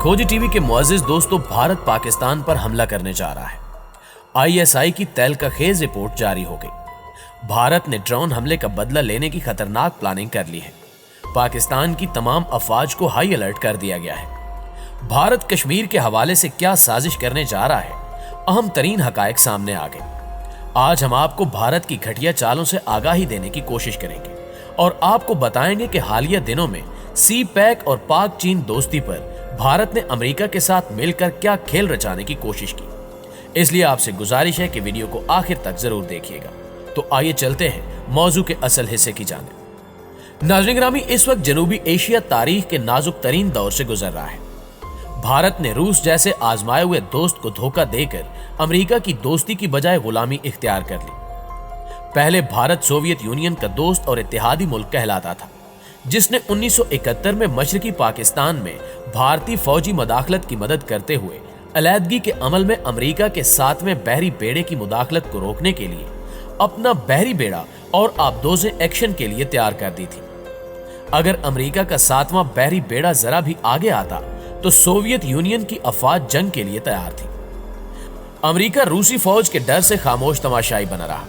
खोजी टीवी के मुअज़्ज़िज़ दोस्तों, भारत पाकिस्तान पर हमला करने जा रहा है। आईएसआई की तहलका-खेज रिपोर्ट जारी हो गई। भारत ने ड्रोन हमले का बदला लेने की खतरनाक प्लानिंग कर ली है। पाकिस्तान की तमाम अफवाज को हाई अलर्ट कर दिया गया है। भारत कश्मीर के हवाले से क्या साजिश करने जा रहा है, अहम तरीन हकायक सामने आ गए। आज हम आपको भारत की घटिया चालों से आगाही देने की कोशिश करेंगे और आपको बताएंगे कि हालिया दिनों में सी पैक और पाक चीन दोस्ती पर भारत ने अमेरिका के साथ मिलकर क्या खेल रचाने की कोशिश की। इसलिए आपसे गुजारिश है कि वीडियो को आखिर तक जरूर देखिएगा। तो आइए चलते हैं मौजू के असल हिस्से की जानिब। नाज़रीन ग्रामी, इस वक्त जनूबी एशिया तारीख के नाजुक तरीन दौर से गुजर रहा है। भारत ने रूस जैसे आजमाए हुए दोस्त को धोखा देकर अमेरिका की दोस्ती की बजाय गुलामी इख्तियार कर ली। पहले भारत सोवियत यूनियन का दोस्त और इत्तेहादी मुल्क कहलाता था, जिसने 1971 में मशरकी पाकिस्तान में भारतीय फौजी मदाखलत की मदद करते हुए अलैदगी के अमल में अमेरिका के 7वें बहरी बेड़े की मुदाखलत को रोकने के लिए अपना बहरी बेड़ा और आबदोज़ें एक्शन के लिए तैयार कर दी थी। अगर अमेरिका का 7वां बहरी बेड़ा जरा भी आगे आता तो सोवियत यूनियन की अफवाज जंग के लिए तैयार थी। अमेरिका रूसी फौज के डर से खामोश तमाशाई बना रहा।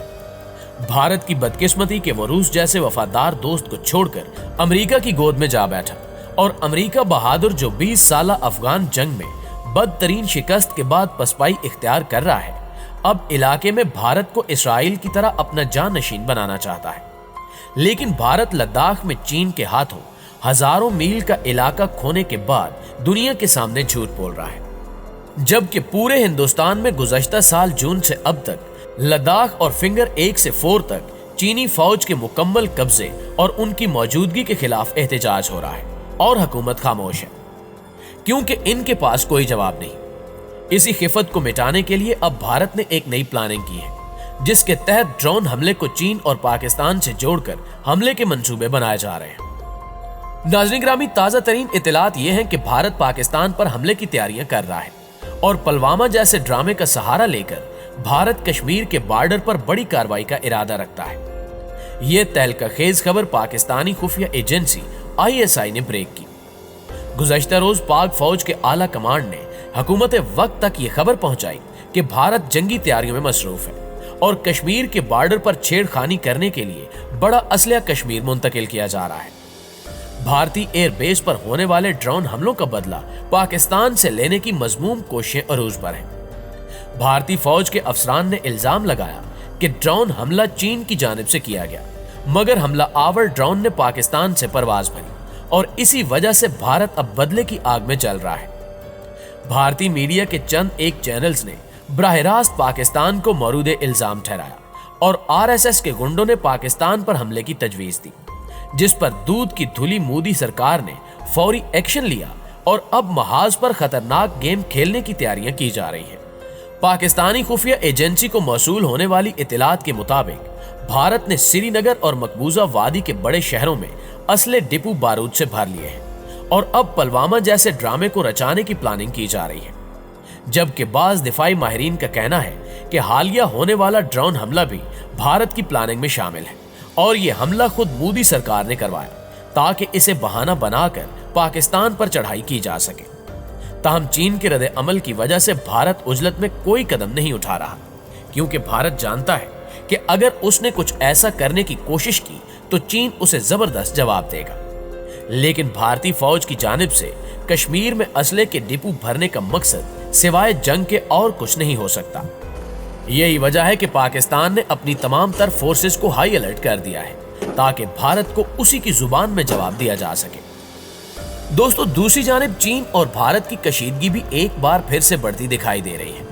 भारत की बदकिस्मती के वो रूस जैसे वफादार दोस्त को छोड़कर अमेरिका की गोद में जा बैठा और अमेरिका बहादुर, जो 20 साला अफगान जंग में बदतरीन शिकस्त के बाद पसपाई इख्तियार कर रहा है, अब इलाके में भारत को इसराइल की तरह अपना जानशीन बनाना चाहता है। लेकिन भारत लद्दाख में चीन के हाथों हजारों मील का इलाका खोने के बाद दुनिया के सामने झूठ बोल रहा है, जबकि पूरे हिंदुस्तान में गुज़श्ता साल जून से अब तक लद्दाख और फिंगर 1 से 4 तक चीनी फौज के मुकम्मल कब्जे और उनकी मौजूदगी के खिलाफ एहतजाज हो रहा है और हुकूमत खामोश है, क्योंकि इनके पास कोई जवाब नहीं। इसी खिफत को मिटाने के लिए अब भारत ने एक नई प्लानिंग की है, जिसके तहत ड्रोन हमले को चीन और पाकिस्तान से जोड़कर हमले के मंसूबे बनाए जा रहे हैं। नाज़रीन ग्रामी, ताजा तरीन इत्तलात ये हैं कि भारत पाकिस्तान पर हमले की तैयारियां कर रहा है और पुलवामा जैसे ड्रामे का सहारा लेकर भारत कश्मीर के बॉर्डर पर बड़ी कार्रवाई का इरादा रखता है। यह तहलका-खेज खबर पाकिस्तानी खुफिया एजेंसी आईएसआई ने ब्रेक की। गुज़श्ता रोज पाक फौज के आला कमांड ने हुकूमत वक्त तक ये खबर पहुंचाई कि भारत जंगी तैयारियों में मसरूफ है और कश्मीर के बॉर्डर पर छेड़खानी करने के लिए बड़ा असलहा कश्मीर मुंतकिल किया जा रहा है। भारतीय एयरबेस पर होने वाले ड्रोन हमलों का बदला पाकिस्तान से लेने की मज़मूम कोशिशें अरूज पर हैं। भारतीय फौज के अफसरान ने इल्जाम लगाया कि ड्रोन हमला चीन की जानिब से किया गया, मगर हमला आवर ड्रोन ने पाकिस्तान से परवाज भरी और इसी वजह से भारत अब बदले की आग में जल रहा है। भारतीय मीडिया के चंद एक चैनल्स ने बराह रास्त पाकिस्तान को मौरूद इल्जाम ठहराया और आरएसएस के गुंडों ने पाकिस्तान पर हमले की तजवीज दी, जिस पर दूध की धुली मोदी सरकार ने फौरी एक्शन लिया और अब महाज पर खतरनाक गेम खेलने की तैयारियां की जा रही हैं। पाकिस्तानी खुफिया एजेंसी को मौसूल होने वाली इत्तलात के मुताबिक भारत ने श्रीनगर और मकबूजा वादी के बड़े शहरों में असले डिपो बारूद से भर लिए हैं और अब पुलवामा जैसे ड्रामे को रचाने की प्लानिंग की जा रही है। जबकि बाज दिफाई माहिरीन का कहना है कि हालिया होने वाला ड्रोन हमला भी भारत की प्लानिंग में शामिल है और ये हमला खुद मोदी सरकार ने करवाया ताकि इसे बहाना बनाकर पाकिस्तान पर चढ़ाई की जा सके। ताहम चीन के रद्द अमल की वजह से भारत उजलत में कोई कदम नहीं उठा रहा, क्योंकि भारत जानता है कि अगर उसने कुछ ऐसा करने की कोशिश की तो चीन उसे जबरदस्त जवाब देगा। लेकिन भारतीय फौज की जानिब से कश्मीर में असले के डिपो भरने का मकसद सिवाय जंग के और कुछ नहीं हो सकता। यही वजह है कि पाकिस्तान ने अपनी तमाम तर फोर्सेस को हाई अलर्ट कर दिया है ताकि भारत को उसी की जुबान में जवाब दिया जा सके। दोस्तों, दूसरी जानिब चीन और भारत की कशीदगी भी एक बार फिर से बढ़ती दिखाई दे रही है,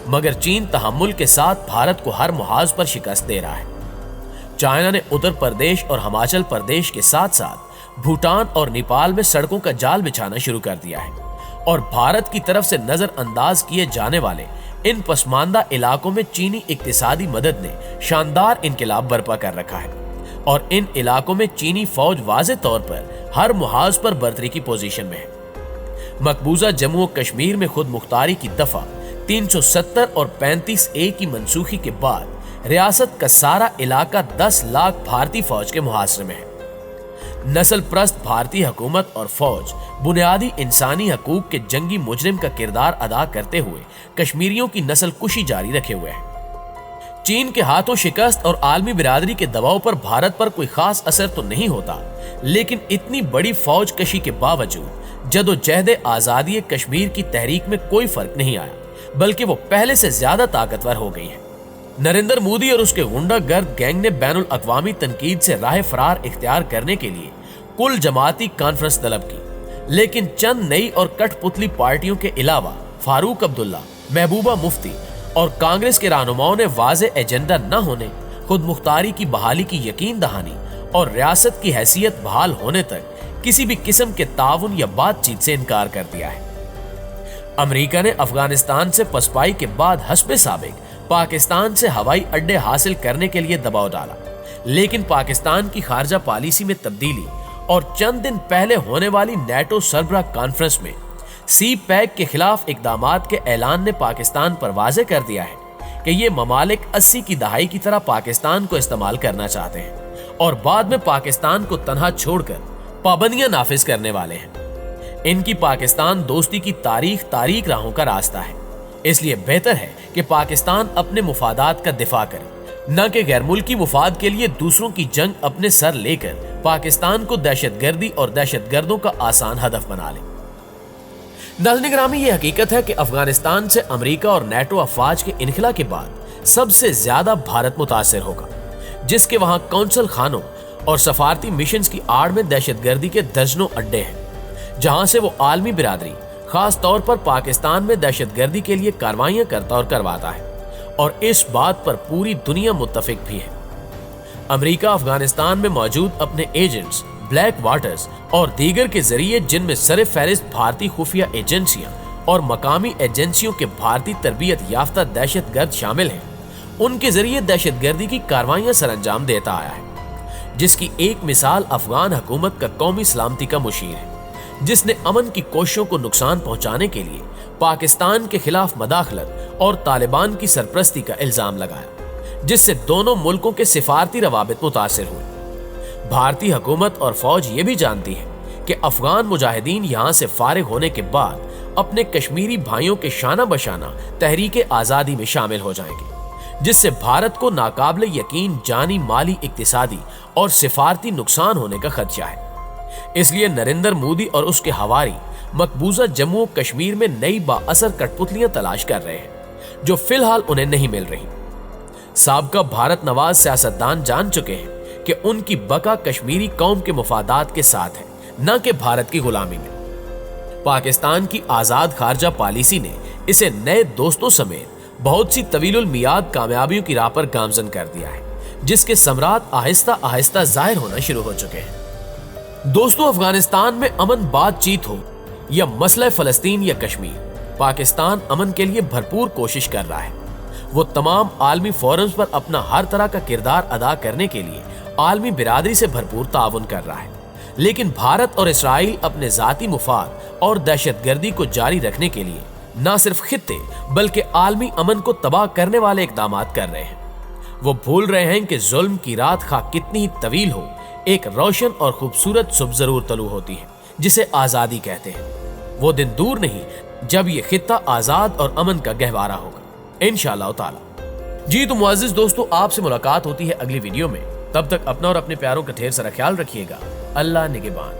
मगर चीन तहम्मुल के साथ भारत को हर मुहाज पर शिकस्त दे रहा है। चाइना ने उत्तर प्रदेश और हिमाचल प्रदेश के साथ साथ भूटान और नेपाल में सड़कों का जाल बिछाना शुरू कर दिया है और भारत की तरफ से नजरअंदाज किए जाने वाले इन पसमानदा इलाकों में चीनी इक्तिसादी मदद ने शानदार इनकलाब बर्पा कर रखा है और इन इलाकों में चीनी फौज वाज़े तौर पर हर मुहाज पर बर्तरी की पोजीशन में है। मकबूजा जम्मू और कश्मीर में खुद मुख्तारी की दफा 370 और 35A की मनसूखी के बाद रियासत का सारा इलाका 10 लाख भारतीय फौज के मुहासरे में है। नस्ल प्रस्त भारतीय हुकूमत और फौज बुनियादी इंसानी हकूक के जंगी मुजरिम का किरदार अदा करते हुए कश्मीरियों की नस्ल कुशी जारी रखे हुए हैं। चीन के हाथों शिकस्त और आलमी बिरादरी के दबाव पर भारत पर कोई खास असर तो नहीं होता, लेकिन इतनी बड़ी फौज कशी के बावजूद जदोजहद आजादी कश्मीर की तहरीक में कोई फर्क नहीं आया, बल्कि वो पहले से ज्यादा ताकतवर हो गई है। नरेंद्र मोदी और उसके गुंडागर्द गैंग ने बैनुल अक़वामी तनकीद से राह फरार इख्तियार करने के लिए कुल जमाती कॉन्फ्रेंस तलब की, लेकिन चंद नई और कठपुतली पार्टियों के अलावा फारूक अब्दुल्ला, महबूबा मुफ्ती और कांग्रेस के रहनुमाओं ने वाज़े एजेंडा न होने, खुद मुख्तारी की बहाली की यकीन दहानी और रियासत की हैसियत बहाल होने तक किसी भी किस्म के ताउन या बातचीत से इनकार कर दिया है। अमेरिका ने अफगानिस्तान से पसपाई के बाद हस्बे साबिक पाकिस्तान से हवाई अड्डे हासिल करने के लिए दबाव डाला, लेकिन पाकिस्तान की खारजा पॉलिसी में तब्दीली और चंद दिन पहले होने वाली नेटो सरबराह कॉन्फ्रेंस में सी पैक के खिलाफ इकदामात के ऐलान ने पाकिस्तान पर वाज़े कर दिया है कि ये ममालिक 80 की दहाई की तरह पाकिस्तान को इस्तेमाल करना चाहते हैं और बाद में पाकिस्तान को तनहा छोड़कर पाबंदियां नाफिज करने वाले हैं। इनकी पाकिस्तान दोस्ती की तारीख राहों का रास्ता है, इसलिए बेहतर है कि पाकिस्तान अपने मुफादात का दिफा करे, न कि गैर मुल्की मुफाद के लिए दूसरों की जंग अपने सर लेकर पाकिस्तान को दहशतगर्दी और दहशतगर्दों का आसान हदफ बना ले। नाज़रीन ग्रामी, ये हकीकत है कि अफगानिस्तान से अमेरिका और नेटो अफवाज के इनखला के बाद सबसे ज्यादा भारत मुतासिर होगा, जिसके वहां कौंसल खानों और सफारती मिशन की आड़ में दहशतगर्दी के दर्जनों अड्डे हैं, जहां से वो आलमी बिरादरी खास तौर पर पाकिस्तान में दहशतगर्दी के लिए कार्रवाइयां करता और करवाता है, और इस बात पर पूरी दुनिया मुत्तफिक भी है। अमेरिका अफगानिस्तान में मौजूद अपने एजेंट्स, ब्लैक वाटर्स और दीगर के जरिए, जिनमें सर फहरिस्त भारतीय खुफिया एजेंसियां और मकामी एजेंसियों के भारतीय तरबियत याफ्ता दहशतगर्द शामिल हैं, उनके जरिए दहशतगर्दी की कार्रवाइयां सरअंजाम देता आया है, जिसकी एक मिसाल अफगान हुकूमत का कौमी सलामती का मुशीर है, जिसने अमन की कोशिशों को नुकसान पहुंचाने के लिए पाकिस्तान के खिलाफ मदाखलत और तालिबान की सरपरस्ती का इल्जाम लगाया, जिससे दोनों मुल्कों के सिफारती रवाबित मुतासिर हुए। भारतीय हुकूमत और फौज ये भी जानती है कि अफगान मुजाहिदीन यहाँ से फारिग होने के बाद अपने कश्मीरी भाइयों के शाना बशाना तहरीक आज़ादी में शामिल हो जाएंगे, जिससे भारत को नाकाबिले यकीन जानी, माली, इक्तिसादी और सिफारती नुकसान होने का खदशा है। इसलिए नरेंद्र मोदी और उसके हवारी मकबूजा जम्मू कश्मीर में नई बाअसर कठपुतलियां तलाश कर रहे हैं, जो फिलहाल उन्हें नहीं मिल रही। साबका भारत नवाज सियासतदान जान चुके हैं कि उनकी बका कश्मीरी कौम के मुफादात के साथ है, न कि भारत की गुलामी में। पाकिस्तान की आजाद खारजा पॉलिसी ने इसे नए दोस्तों समेत बहुत सी तवीलुल मियाद कामयाबियों की राह पर गामजन कर दिया है, जिसके समरात आहिस्ता आहिस्ता जाहिर होना शुरू हो चुके हैं। दोस्तों, अफगानिस्तान में अमन बातचीत हो या मसला फलस्तीन या कश्मीर, पाकिस्तान अमन के लिए भरपूर कोशिश कर रहा है। वो तमाम आलमी फोरम्स पर अपना हर तरह का किरदार अदा करने के लिए आलमी बिरादरी से भरपूर ताउन कर रहा है, लेकिन भारत और इसराइल अपने जाती मुफाद और दहशतगर्दी को जारी रखने के लिए न सिर्फ खित्ते बल्कि आलमी अमन को तबाह करने वाले इकदाम कर रहे हैं। वो भूल रहे हैं कि जुल्म की रात खा कितनी ही तवील हो, एक रोशन और खूबसूरत सुबह जरूर तलू होती है, जिसे आजादी कहते हैं। वो दिन दूर नहीं जब ये खित्ता आजाद और अमन का गहवारा होगा, इंशाअल्लाह ताला। जी तो मुअज़्ज़िज़ दोस्तों, आपसे मुलाकात होती है अगली वीडियो में। तब तक अपना और अपने प्यारों का ढेर सारा ख्याल रखिएगा। अल्लाह निगहबान।